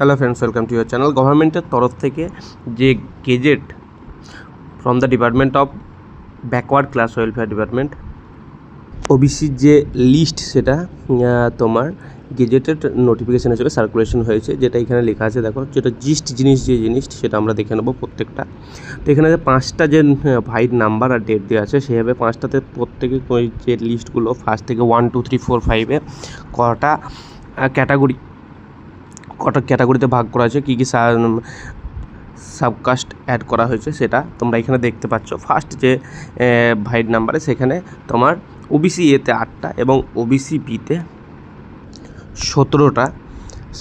Hello friends, welcome to your channel. গভর্নমেন্টের তরফ থেকে যে gazette from the department of backward class welfare department ওবিসির যে লিস্ট, সেটা তোমার গেজেটেড নোটিফিকেশান হিসেবে সার্কুলেশন হয়েছে, যেটা এখানে লেখা আছে। দেখো, যেটা যে জিনিস সেটা আমরা দেখে নেবো প্রত্যেকটা। তো এখানে যে 5টা যে ভাইট নাম্বার আর ডেট দেওয়া আছে, সেইভাবে 5টাতে প্রত্যেকে যে লিস্টগুলো ফার্স্ট থেকে 1, 2, 3, 4, 5-এ কটা ক্যাটাগরিতে ভাগ করা হয়েছে, কী কী সাবকাস্ট অ্যাড করা হয়েছে, সেটা তোমরা এখানে দেখতে পাচ্ছ। ফার্স্ট যে ভাইট নাম্বারে সেখানে তোমার ওবিসি এতে 8টা এবং ওবিসি বিতে 17টা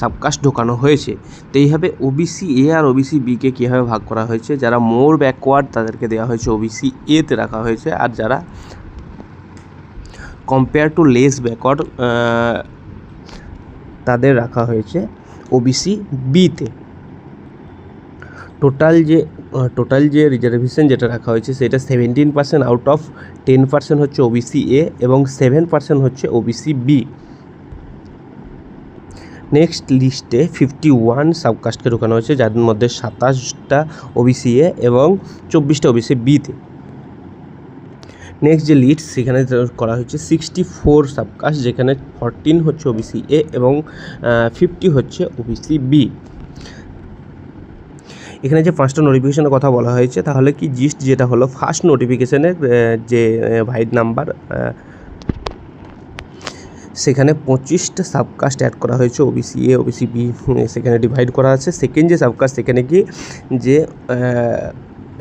সাবকাস্ট ঢোকানো হয়েছে। তো এইভাবে ওবিসি এ আর ওবিসি বিকে কীভাবে ভাগ করা হয়েছে, যারা মোর ব্যাকওয়ার্ড তাদেরকে দেওয়া হয়েছে ওবিসি এতে রাখা হয়েছে, আর যারা কম্পেয়ার টু লেস ব্যাকওয়ার্ড তাদের রাখা হয়েছে ওবিসি বিতে। টোটাল যে রিজার্ভেশন যেটা রাখা হয়েছে, সেটা 17% আউট অফ 10% হচ্ছে ওবিসি এ এবং 7% হচ্ছে ওবিসি বি। নেক্সট লিস্টে 51 সাবকাস্টকে ঢোকানো হয়েছে, যার মধ্যে 27টা ওবিসি এ এবং 24টা ওবিসি বিতে। নেক্সট যে লিস্ট, সেখানে করা হয়েছে 64 সাবকাস্ট, যেখানে 14 হচ্ছে ওবিসি এ এবং 50 হচ্ছে ওবিসি বি। এখানে যে 5টা নোটিফিকেশনের কথা বলা হয়েছে, তাহলে কি জিস্ট যেটা হলো, ফার্স্ট নোটিফিকেশনের যে ভাইট নাম্বার, সেখানে 25টা সাবকাস্ট অ্যাড করা হয়েছে, ওবিসি এ ওবিসি বি সেখানে ডিভাইড করা আছে। সেকেন্ড যে সাবকাস্ট, সেখানে কি যে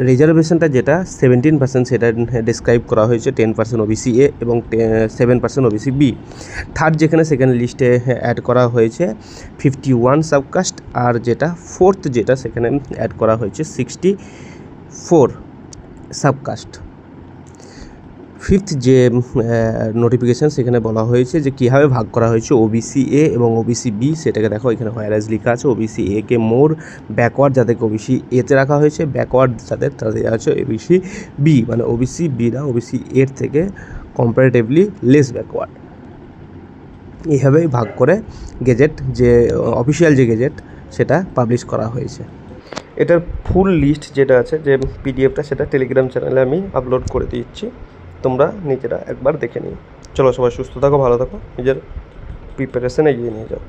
রিজার্ভেশনটা যেটা 17%, সেটা ডিসক্রাইব করা হয়েছে, 10% ওবিসি এ এবং 7% ওবিসি বি। থার্ড যেখানে, সেখানে লিস্টে অ্যাড করা হয়েছে 51 সাবকাস্ট, আর যেটা ফোর্থ যেটা, সেখানে অ্যাড করা হয়েছে 64 সাবকাস্ট। ফিফথ যে নোটিফিকেশান, সেখানে বলা হয়েছে যে কীভাবে ভাগ করা হয়েছে ওবিসি এ এবং ওবিসি বি, সেটাকে দেখো এখানে হোয়ারাজ লেখা আছে। OBC A K more backward যাদেরকে ওবিসি এতে রাখা হয়েছে, ব্যাকওয়ার্ড তাদের আছে ওবিসি বি, মানে ওবিসি বিরা ওবিসি এর থেকে কম্পারেটিভলি লেস ব্যাকওয়ার্ড। এইভাবেই ভাগ করে গেজেট, যে অফিসিয়াল যে গেজেট, সেটা পাবলিশ করা হয়েছে। এটার ফুল লিস্ট যেটা আছে, যে পিডিএফটা, সেটা টেলিগ্রাম চ্যানেলে আমি আপলোড করে দিচ্ছি, তোমরা নিজেরা একবার দেখে নিও। চলো, সবাই সুস্থ থাকো, ভালো থাকো, নিজের প্রিপারেশন এগিয়ে নিয়ে যাও।